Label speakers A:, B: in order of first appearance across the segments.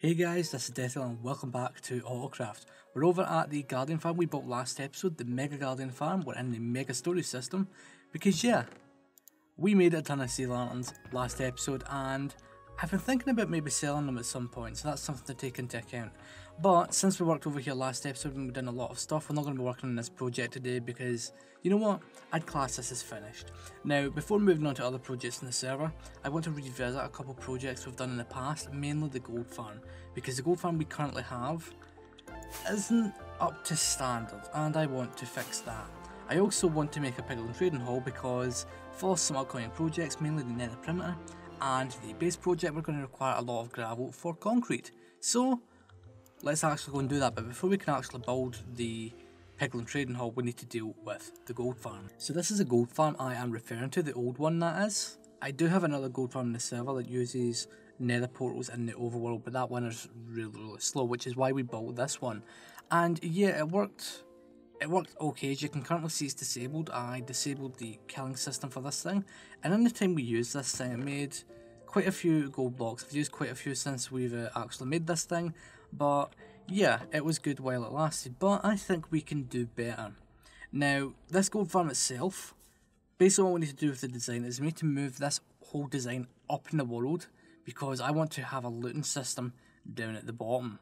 A: Hey guys, this is Deathel and welcome back to Autocraft. We're over at the Guardian Farm we built last episode, the Mega Guardian Farm. We're in the Mega Storage System because we made a ton of sea lanterns last episode and I've been thinking about maybe selling them at some point, so that's something to take into account. But since we worked over here last episode and we've done a lot of stuff, we're not going to be working on this project today because, you know what, I'd class this as finished. Now, before moving on to other projects in the server, I want to revisit a couple projects we've done in the past, mainly the gold farm, because the gold farm we currently have isn't up to standard and I want to fix that. I also want to make a piglin trading hall because for some upcoming projects, mainly the nether perimeter and the base project, we're going to require a lot of gravel for concrete. So let's actually go and do that, but before we can actually build the piglin trading hall, we need to deal with the gold farm. So this is a gold farm I am referring to, the old one that is. I do have another gold farm in the server that uses nether portals in the overworld, but that one is really slow, which is why we built this one. And yeah, it worked okay. As you can currently see, it's disabled. I disabled the killing system for this thing, and in the time we used this thing, it made quite a few gold blocks. I've used quite a few since we've actually made this thing, but yeah, it was good while it lasted, but I think we can do better. Now, this gold farm itself, basically what we need to do with the design is we need to move this whole design up in the world, because I want to have a looting system down at the bottom.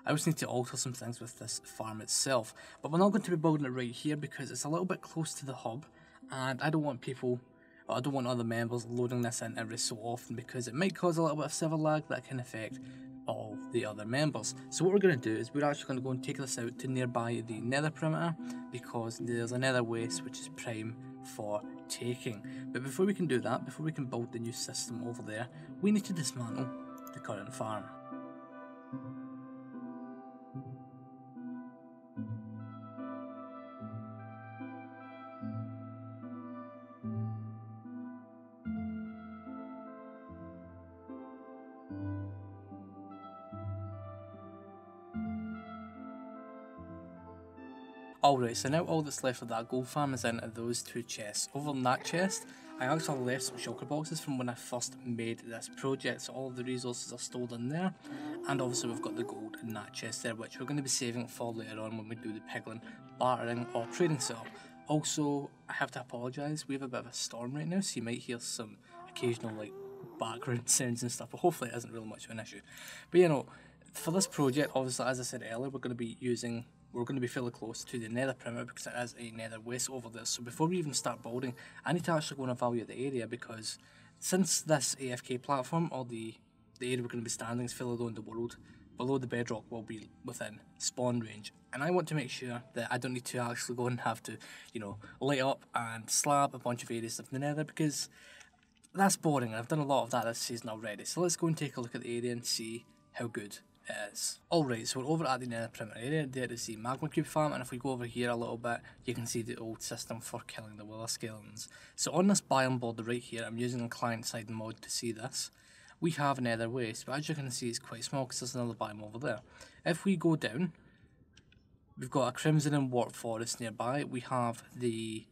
A: I also need to alter some things with this farm itself, but we're not going to be building it right here because it's a little bit close to the hub, and I don't want other members loading this in every so often because it might cause a little bit of server lag that can affect all the other members. So what we're going to do is we're actually going to go and take this out to nearby the nether perimeter because there's a nether waste which is prime for taking. But before we can do that, before we can build the new system over there, we need to dismantle the current farm. Alright, so now all that's left of that gold farm is into those two chests. Over in that chest, I actually left some shulker boxes from when I first made this project, so all of the resources are stored in there, and obviously we've got the gold in that chest there, which we're going to be saving for later on when we do the piglin bartering or trading setup. Also, I have to apologise, we have a bit of a storm right now, so you might hear some occasional background sounds and stuff, but hopefully it isn't really much of an issue. But for this project, obviously as I said earlier, we're going to be fairly close to the nether perimeter because it is a nether waste over there. So before we even start building, I need to actually go and evaluate the area because since this AFK platform, or the area we're going to be standing, is fairly low in the world, below the bedrock will be within spawn range. And I want to make sure that I don't need to actually go and have to, light up and slab a bunch of areas of the nether because that's boring and I've done a lot of that this season already. So let's go and take a look at the area and see how good is. Alright, so we're over at the nether perimeter area. There is the magma cube farm, and if we go over here a little bit, you can see the old system for killing the wither skeletons. So on this biome board right here, I'm using a client side mod to see this. We have nether waste, but as you can see it's quite small because there's another biome over there. If we go down, we've got a crimson and wart forest nearby. We have the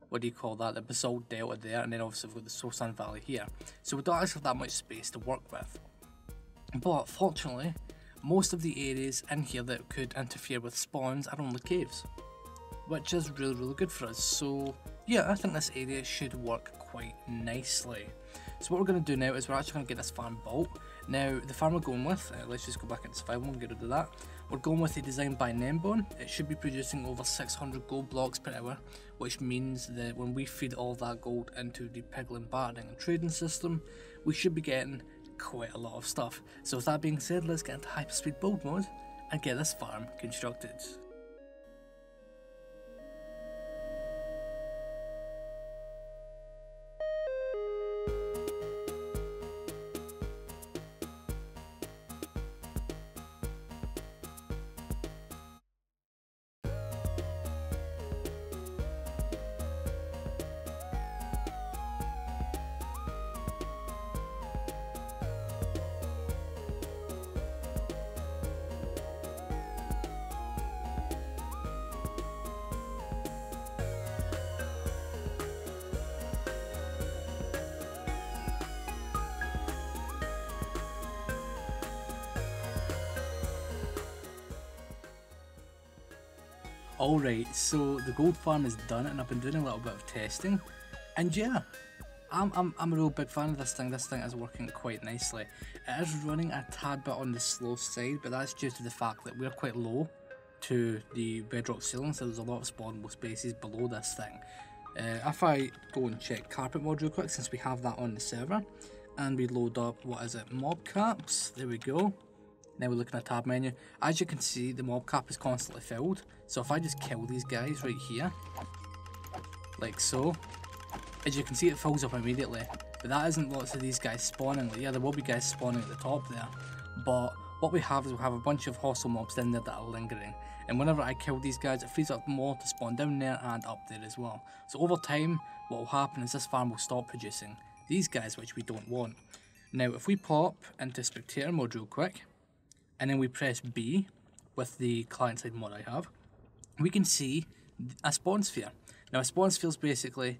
A: the basalt delta there, and then obviously we've got the Sosan Valley here. So we don't actually have that much space to work with. But fortunately, most of the areas in here that could interfere with spawns are only caves, which is really good for us. So yeah, I think this area should work quite nicely. So what we're going to do now is we're actually going to get this farm built. Now the farm we're going with, let's just go back into survival and get rid of that. We're going with a design by Nembone. It should be producing over 600 gold blocks per hour, which means that when we feed all that gold into the piglin bartering and trading system, we should be getting quite a lot of stuff. So with that being said, let's get into hyperspeed build mode and get this farm constructed. Alright, so the gold farm is done and I've been doing a little bit of testing, and yeah, I'm a real big fan of this thing. This thing is working quite nicely. It is running a tad bit on the slow side, but that's due to the fact that we're quite low to the bedrock ceiling, so there's a lot of spawnable spaces below this thing. If I go and check carpet mod real quick, since we have that on the server, and we load up, what is it, mob caps, there we go. Now we're looking at tab menu. As you can see, the mob cap is constantly filled, so if I just kill these guys right here, like so, as you can see it fills up immediately, but that isn't lots of these guys spawning. Like, yeah, there will be guys spawning at the top there, but what we have is we have a bunch of hostile mobs in there that are lingering, and whenever I kill these guys it frees up more to spawn down there and up there as well. So over time what will happen is this farm will stop producing these guys, which we don't want. Now if we pop into spectator mode real quick, and then we press B with the client side mod I have, we can see a spawn sphere. Now a spawn sphere is basically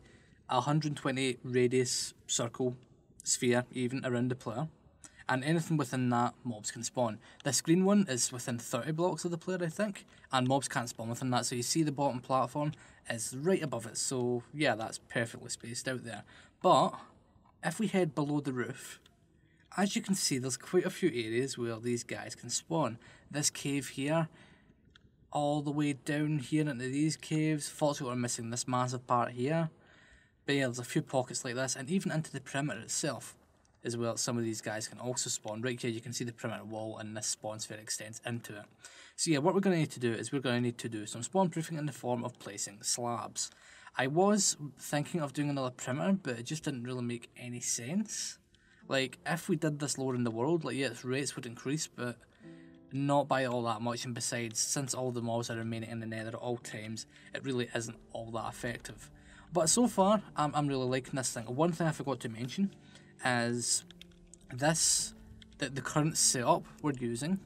A: a 120 radius circle sphere even around the player, and anything within that mobs can spawn. This green one is within 30 blocks of the player, I think, and mobs can't spawn within that, so you see the bottom platform is right above it, so yeah, that's perfectly spaced out there. But if we head below the roof, as you can see there's quite a few areas where these guys can spawn. This cave here, all the way down here into these caves. Fortunately we're missing this massive part here, but yeah, there's a few pockets like this, and even into the perimeter itself as well. Some of these guys can also spawn. Right here you can see the perimeter wall, and this spawn sphere extends into it. So yeah, what we're going to need to do is we're going to need to do some spawn proofing in the form of placing slabs. I was thinking of doing another perimeter, but it just didn't really make any sense. Like, if we did this lower in the world, like, yeah, its rates would increase, but not by all that much, and besides, since all the mobs are remaining in the nether at all times, it really isn't all that effective. But so far, I'm really liking this thing. One thing I forgot to mention is this, that the current setup we're using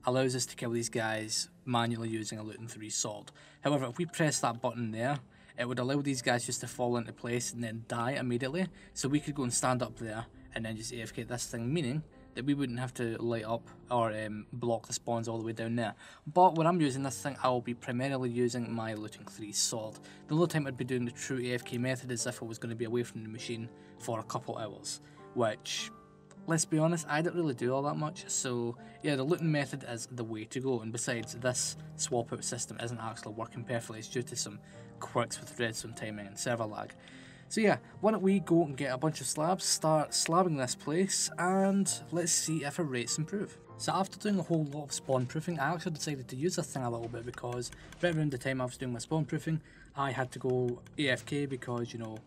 A: allows us to kill these guys manually using a Luton 3 sword. However, if we press that button there, it would allow these guys just to fall into place and then die immediately, so we could go and stand up there and then just AFK this thing, meaning that we wouldn't have to light up or block the spawns all the way down there. But when I'm using this thing, I will be primarily using my Looting 3 sword. The only time I'd be doing the true AFK method is if I was going to be away from the machine for a couple hours, which, let's be honest, I don't really do all that much. So yeah, the looting method is the way to go, and besides, this swap out system isn't actually working perfectly. It's due to some quirks with redstone timing and server lag. So yeah, why don't we go and get a bunch of slabs, start slabbing this place, and let's see if our rates improve. So after doing a whole lot of spawn proofing, I actually decided to use this thing a little bit, because right around the time I was doing my spawn proofing, I had to go AFK because, you know,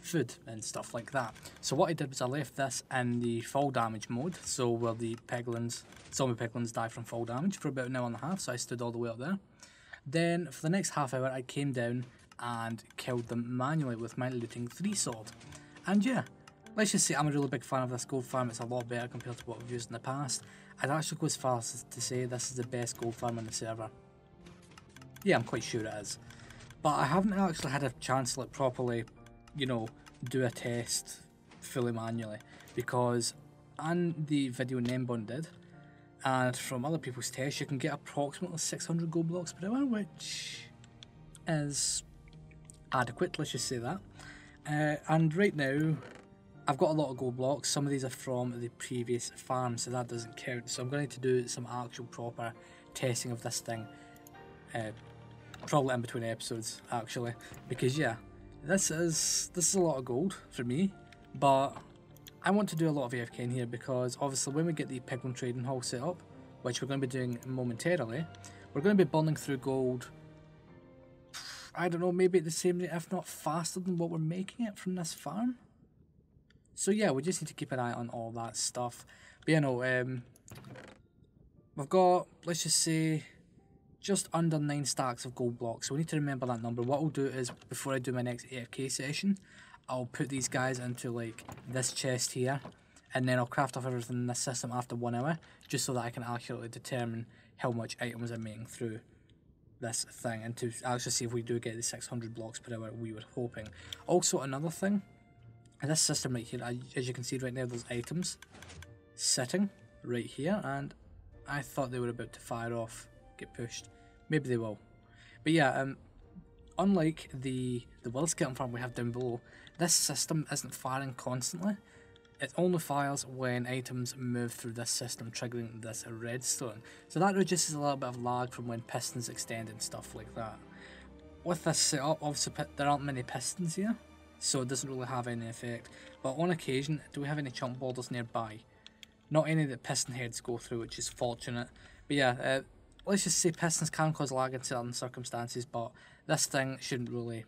A: food and stuff like that. So what I did was I left this in the fall damage mode, so where the piglins, zombie piglins die from fall damage, for about an hour and a half, so I stood all the way up there. Then for the next half hour I came down and killed them manually with my Looting 3 sword. And yeah, let's just say I'm a really big fan of this gold farm. It's a lot better compared to what we've used in the past. I'd actually go as far as to say this is the best gold farm on the server. Yeah, I'm quite sure it is. But I haven't actually had a chance to like properly, you know, do a test fully manually, because on the video Nembon did, and from other people's tests, you can get approximately 600 gold blocks per hour, which is adequate, let's just say that. And right now, I've got a lot of gold blocks. Some of these are from the previous farm, so that doesn't count. So I'm going to do some actual proper testing of this thing, probably in between episodes, actually, because yeah, this is a lot of gold for me, but I want to do a lot of AFK in here, because obviously when we get the Piglin Trading Hall set up, which we're going to be doing momentarily, we're going to be burning through gold, I don't know, maybe at the same rate, if not faster than what we're making it from this farm. So yeah, we just need to keep an eye on all that stuff. But you know, we've got, let's just say, just under 9 stacks of gold blocks, so we need to remember that number. What I'll do is, before I do my next AFK session, I'll put these guys into like this chest here, and then I'll craft off everything in this system after 1 hour, just so that I can accurately determine how much items I'm making through this thing, and to actually see if we do get the 600 blocks per hour we were hoping. Also, another thing, this system right here, as you can see right now, there's items sitting right here, and I thought they were about to fire off, get pushed. Maybe they will. But yeah, unlike the wild skeleton farm we have down below, this system isn't firing constantly. It only fires when items move through this system, triggering this redstone. So that reduces a little bit of lag from when pistons extend and stuff like that. With this setup, obviously there aren't many pistons here, so it doesn't really have any effect. But on occasion, do we have any chunk borders nearby? Not any that piston heads go through, which is fortunate. But yeah, let's just say pistons can cause lag in certain circumstances, but this thing shouldn't really,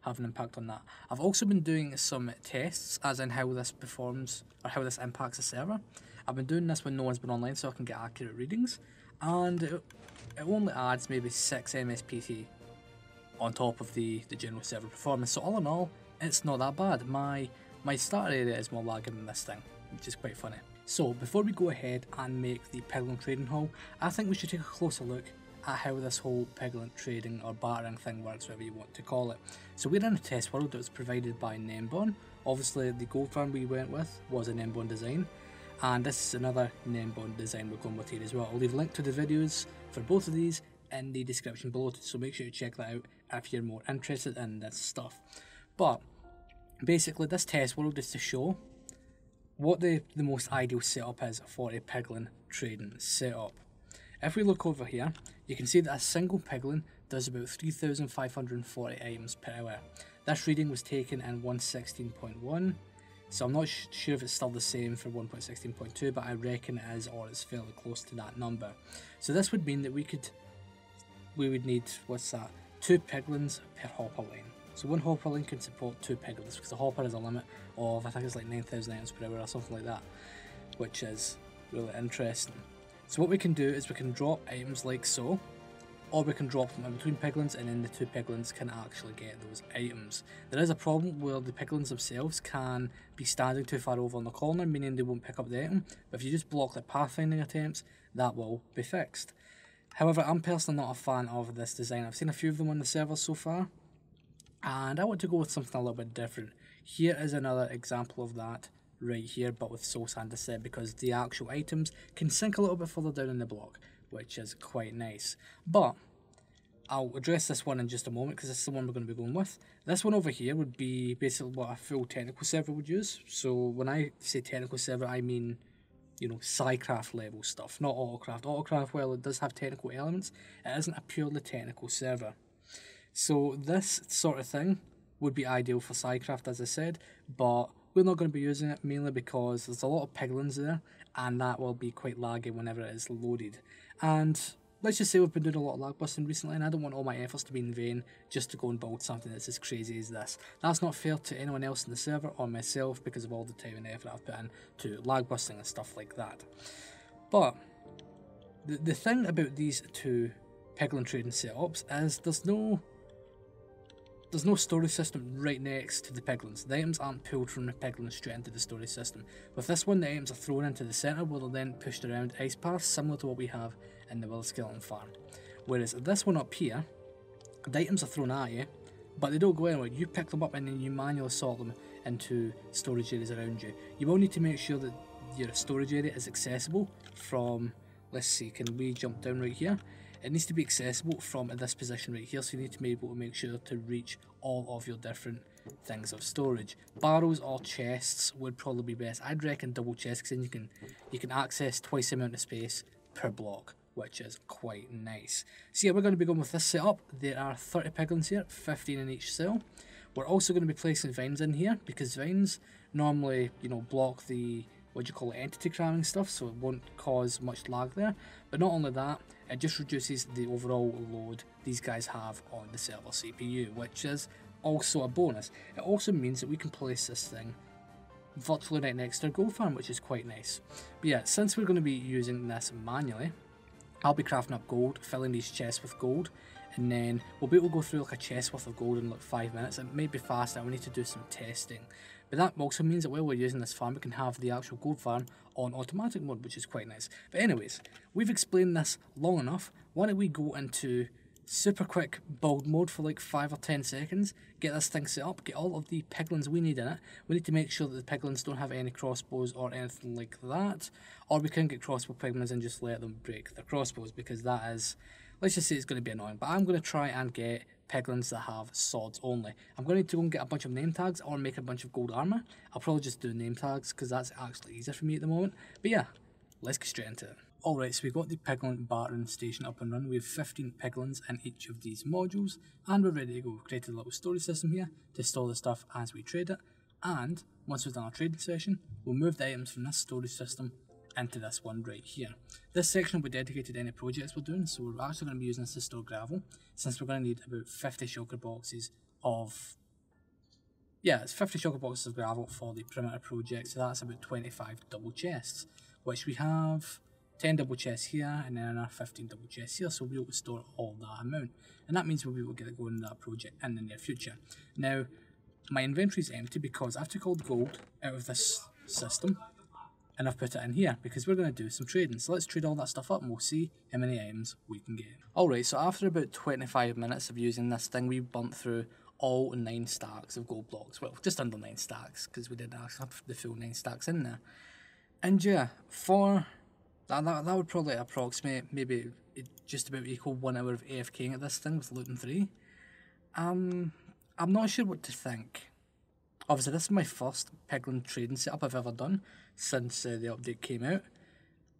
A: have an impact on that. I've also been doing some tests, as in how this performs, or how this impacts the server. I've been doing this when no one's been online so I can get accurate readings, and it only adds maybe 6 MSPT on top of the general server performance. So all in all, it's not that bad. My starter area is more lagging than this thing, which is quite funny. So before we go ahead and make the Piglin Trading Hall, I think we should take a closer look at how this whole Piglin trading or bartering thing works, whatever you want to call it. So we're in a test world that was provided by Nembon. Obviously the gold farm we went with was a Nembon design, and this is another Nembon design we're going with here as well. I'll leave a link to the videos for both of these in the description below, so make sure you check that out if you're more interested in this stuff. But basically this test world is to show what the most ideal setup is for a Piglin trading setup. If we look over here, you can see that a single Piglin does about 3,540 items per hour. This reading was taken in 1.16.1, so I'm not sure if it's still the same for 1.16.2, but I reckon it is, or it's fairly close to that number. So this would mean that we would need, 2 Piglins per hopper lane. So one hopper lane can support 2 Piglins, because the hopper has a limit of, I think it's like 9,000 items per hour or something like that, which is really interesting. So what we can do is we can drop items like so, or we can drop them in between Piglins, and then the 2 Piglins can actually get those items. There is a problem where the Piglins themselves can be standing too far over in the corner, meaning they won't pick up the item, but if you just block their pathfinding attempts, that will be fixed. However, I'm personally not a fan of this design. I've seen a few of them on the server so far, and I want to go with something a little bit different. Here is another example of that right here, but with soul andesite, because the actual items can sink a little bit further down in the block, which is quite nice. But I'll address this one in just a moment, because this is the one we're going to be going with. This one over here would be basically what a full technical server would use. So when I say technical server, I mean, Psycraft level stuff, not Autocraft. Autocraft, while it does have technical elements, it isn't a purely technical server. So this sort of thing would be ideal for Psycraft, as I said, but we're not going to be using it, mainly because there's a lot of Piglins there, and that will be quite laggy whenever it is loaded. And let's just say we've been doing a lot of lag busting recently, and I don't want all my efforts to be in vain just to go and build something that's as crazy as this. That's not fair to anyone else in the server or myself, because of all the time and effort I've put in to lag busting and stuff like that. But the thing about these 2 Piglin trading setups is there's no storage system right next to the Piglins. The items aren't pulled from the Piglins straight into the storage system. With this one, the items are thrown into the centre, where they're then pushed around ice paths, similar to what we have in the Wild Skeleton farm. Whereas this one up here, the items are thrown at you, but they don't go anywhere. You pick them up and then you manually sort them into storage areas around you. You will need to make sure that your storage area is accessible from, let's see, can we jump down right here? It needs to be accessible from this position right here, so you need to be able to make sure to reach all of your different things of storage. Barrels or chests would probably be best. I'd reckon double chests, because then you can access twice the amount of space per block, which is quite nice. So yeah, we're going to be going with this setup. There are 30 Piglins here, 15 in each cell. We're also going to be placing vines in here, because vines normally, block the, entity cramming stuff, so it won't cause much lag there. But not only that, it just reduces the overall load these guys have on the server CPU, which is also a bonus. It also means that we can place this thing virtually right next to our gold farm, which is quite nice. But yeah, since we're going to be using this manually, I'll be crafting up gold, filling these chests with gold, and then we'll be able to go through like a chest worth of gold in like 5 minutes. It may be faster, we need to do some testing. But that also means that while we're using this farm, we can have the actual gold farm on automatic mode, which is quite nice. But anyways, we've explained this long enough. Why don't we go into super quick build mode for like 5 or 10 seconds, get this thing set up, get all of the Piglins we need in it. We need to make sure that the Piglins don't have any crossbows or anything like that, or we can get crossbow Piglins and just let them break their crossbows, because that is let's just say it's going to be annoying, but I'm going to try and get piglins that have swords only. I'm going to need to go and get a bunch of name tags or make a bunch of gold armor. I'll probably just do name tags because that's actually easier for me at the moment. But yeah, let's get straight into it. Alright, so we've got the piglin bartering station up and running. We have 15 piglins in each of these modules, and we're ready to go. We've created a little storage system here to store the stuff as we trade it, and once we've done our trading session, we'll move the items from this storage system into this one right here. This section will be dedicated to any projects we're doing, so we're actually going to be using this to store gravel, since we're going to need about 50 shulker boxes of... yeah, it's 50 shulker boxes of gravel for the perimeter project, so that's about 25 double chests, which we have 10 double chests here, and then another 15 double chests here, so we'll be able to store all that amount, and that means we'll be able to get it going in that project in the near future. Now, my inventory is empty because I've took all the gold out of this system, and I've put it in here because we're going to do some trading. So let's trade all that stuff up and we'll see how many items we can get. Alright, so after about 25 minutes of using this thing, we burnt through all 9 stacks of gold blocks. Well, just under 9 stacks because we didn't actually have the full 9 stacks in there. And yeah, for that would probably approximate maybe just about equal 1 hour of AFKing at this thing with looting 3. I'm not sure what to think. Obviously, this is my first piglin trading setup I've ever done since the update came out.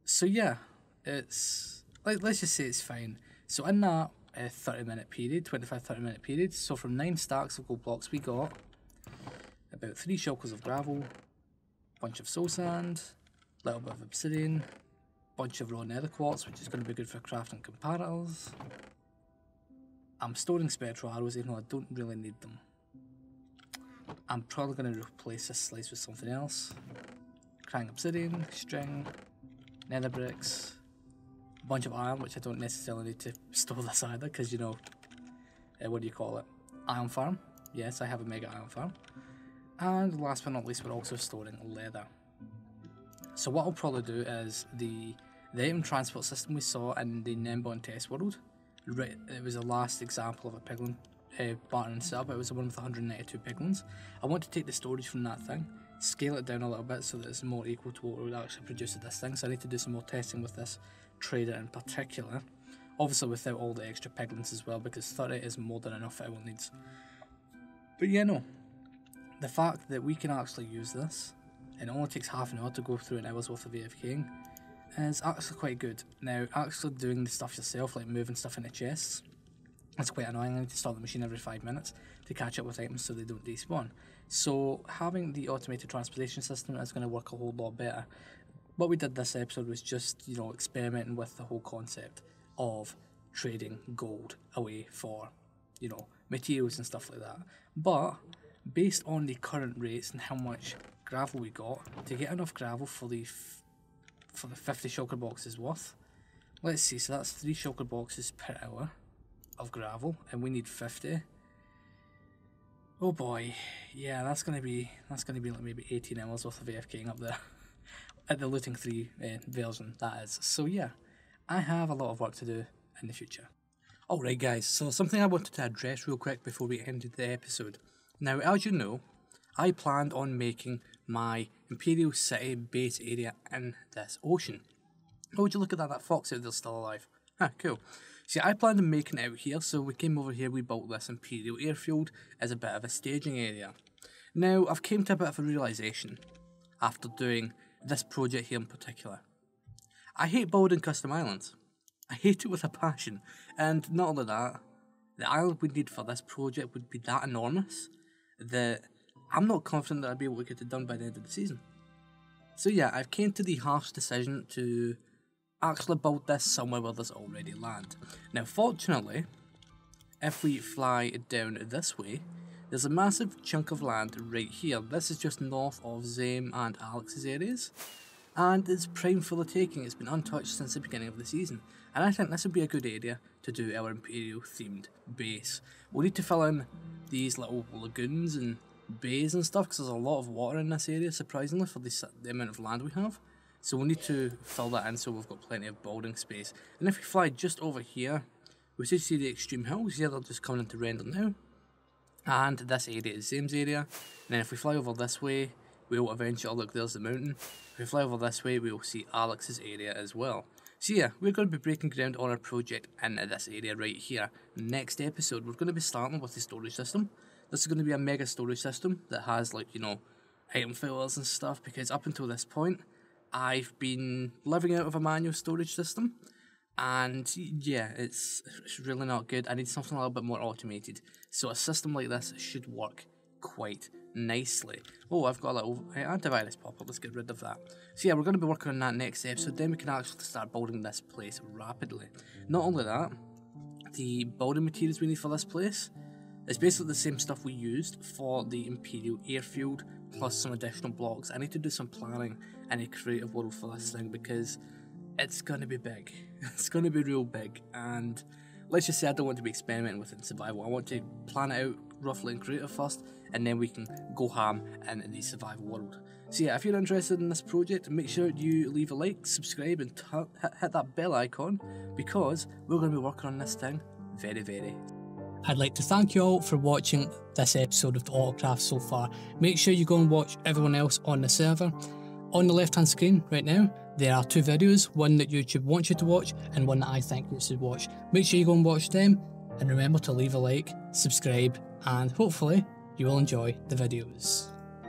A: So yeah, it's let's just say it's fine. So in that 30-minute period, 25-30-minute period, so from 9 stacks of gold blocks we got about 3 shulkers of gravel, bunch of soul sand, little bit of obsidian, bunch of raw nether quartz, which is going to be good for crafting comparators. I'm storing spectral arrows even though I don't really need them. I'm probably going to replace this slice with something else. Crying obsidian, string, nether bricks, a bunch of iron, which I don't necessarily need to store this either, because you know, what do you call it? Iron farm. Yes, I have a mega iron farm. And last but not least, we're also storing leather. So what I'll probably do is the item transport system we saw in the Nembon test world. It was the last example of a piglin bartering setup. It was the one with 192 piglins. I want to take the storage from that thing, scale it down a little bit so that it's more equal to what we would actually produce at this thing. So I need to do some more testing with this trader in particular. Obviously without all the extra piglins as well, because 30 is more than enough for our needs. But yeah, no. The fact that we can actually use this, and it only takes half an hour to go through an hour's worth of AFKing, is actually quite good. Now, actually doing the stuff yourself, like moving stuff into chests, it's quite annoying. I need to start the machine every 5 minutes to catch up with items so they don't despawn. So having the automated transportation system is going to work a whole lot better. What we did this episode was just, you know, experimenting with the whole concept of trading gold away for, you know, materials and stuff like that. But based on the current rates and how much gravel we got, to get enough gravel for the 50 shulker boxes worth, let's see, so that's 3 shulker boxes per hour of gravel, and we need 50. Oh boy, yeah, that's gonna be like maybe 18 hours worth of AFKing up there at the looting 3 version, that is. So yeah, I have a lot of work to do in the future. Alright guys, so something I wanted to address real quick before we ended the episode. Now, as you know, I planned on making my Imperial City base area in this ocean. Oh, would you look at that, that fox out there's still alive. Huh, cool. See, I planned on making it out here, so we came over here, we built this Imperial Airfield as a bit of a staging area. Now, I've came to a bit of a realisation after doing this project here in particular. I hate building custom islands. I hate it with a passion, and not only that, the island we need for this project would be that enormous that I'm not confident that I'd be able to get it done by the end of the season. So yeah, I've came to the harsh decision to actually build this somewhere where there's already land. Now fortunately, if we fly down this way, there's a massive chunk of land right here. This is just north of Zame and Alex's areas, and it's prime for the taking. It's been untouched since the beginning of the season, and I think this would be a good area to do our Imperial themed base. We'll need to fill in these little lagoons and bays and stuff because there's a lot of water in this area, surprisingly, for the amount of land we have. So we'll need to fill that in so we've got plenty of building space. And if we fly just over here, we should see the extreme hills. Yeah, they're just coming into render now. And this area is Zame's area. And then if we fly over this way, we'll eventually, look, there's the mountain. If we fly over this way, we'll see Alex's area as well. So yeah, we're going to be breaking ground on our project in this area right here. Next episode, we're going to be starting with the storage system. This is going to be a mega storage system that has, like, you know, item fillers and stuff, because up until this point, I've been living out of a manual storage system, and yeah, it's really not good. I need something a little bit more automated. So a system like this should work quite nicely. Oh, I've got a little antivirus pop-up, let's get rid of that. So yeah, we're going to be working on that next episode, then we can actually start building this place rapidly. Not only that, the building materials we need for this place is basically the same stuff we used for the Imperial Airfield, plus some additional blocks. I need to do some planning in a creative world for this thing, because it's going to be big. It's going to be real big, and let's just say I don't want to be experimenting with it in survival. I want to plan it out roughly in creative first, and then we can go ham in the survival world. So yeah, if you're interested in this project, make sure you leave a like, subscribe, and hit that bell icon, because we're going to be working on this thing very. I'd like to thank you all for watching this episode of the Autocraft so far. Make sure you go and watch everyone else on the server. On the left hand screen right now, there are 2 videos, one that YouTube wants you to watch and one that I think you should watch. Make sure you go and watch them, and remember to leave a like, subscribe, and hopefully you will enjoy the videos.